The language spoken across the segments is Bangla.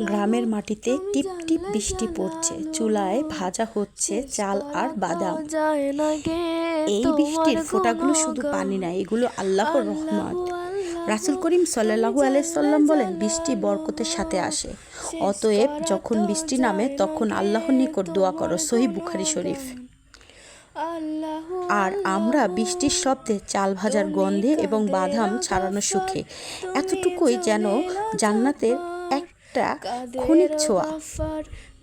গ্রামের মাটিতে টিপ টিপ বৃষ্টি পড়ছে, চুলায় ভাজা হচ্ছে চাল আর বাদাম। এই বৃষ্টির ফোঁটাগুলো শুধু পানি না, এগুলো আল্লাহর রহমত। রাসূল করিম সাল্লাল্লাহু আলাইহি সাল্লাম বলেন, বৃষ্টি বরকতের সাথে আসে, অতএব যখন বৃষ্টি নামে তখন আল্লাহর নিকট দোয়া করো। সহিহ বুখারী শরীফ। আর আমরা বৃষ্টির শব্দে, চাল ভাজার গন্ধে এবং বাদাম ছাড়ানো সুখে, এতটুকুই যেন জান্নাতের একটা ক্ষণিক ছোঁয়া।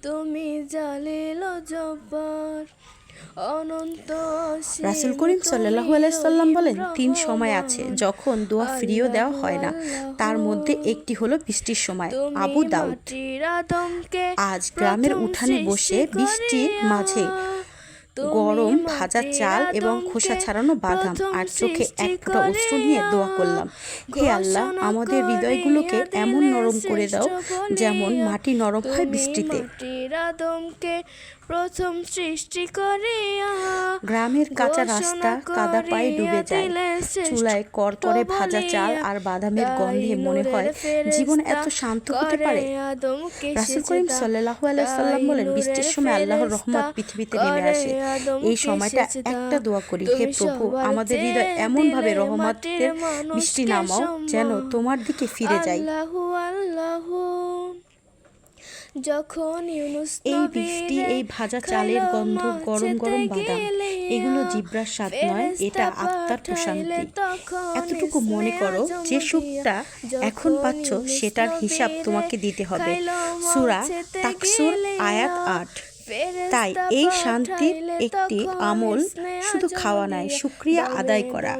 তুমি জালিল জব্বার অনন্ত। রাসূল করিম সাল্লাল্লাহু আলাইহি সাল্লাম বলেন, 3 সময় আছে যখন দোয়া ফিরিয়ে দেওয়া হয় না, তার মধ্যে একটি হলো বৃষ্টির সময়। আবু দাউদ। আজ গ্রামের উঠানে বসে বৃষ্টির মাঝে গরম ভাজা চাল এবং খোসা ছাড়ানো বাদাম আর চোখে এক ফোঁটা অশ্রু নিয়ে দোয়া করলাম, হে আল্লাহ, আমাদের হৃদয়গুলোকে এমন নরম করে দাও যেমন মাটি নরম হয় বৃষ্টিতে। প্রথম সৃষ্টি করিয়া গ্রামের কাঁচা রাস্তা কাদা পায়ে ডুবে যায়, চুলায় করকরে ভাজা চাল আর বাদামের গন্ধে মনে হয় জীবন এত শান্ত হতে পারে। রাসূল করিম সাল্লাল্লাহু আলাইহি সাল্লাম বলেন, বৃষ্টির সময় আল্লাহর রহমত পৃথিবীতে নেমে আসে। এই সময়টা একটা দোয়া করি, হে প্রভু, আমাদের হৃদয় এমন ভাবে রহমতের বৃষ্টি নামাও যেন তোমার দিকে ফিরে যায়। যখন এই বৃষ্টি, এই ভাজা চালের গন্ধ, গরম গরম বাদাম, এগুলো জিহ্বার স্বাদ নয়, এটা আত্মার প্রশান্তি। এতটুকু মনে করো, যে সুখটা এখন পাচ্ছ সেটার হিসাব তোমাকে দিতে হবে। সূরা তাকসুর আয়াত 8। তাই এই শান্তির একটি আমল শুধু খাওয়া নয়, শুকরিয়া আদায় করা।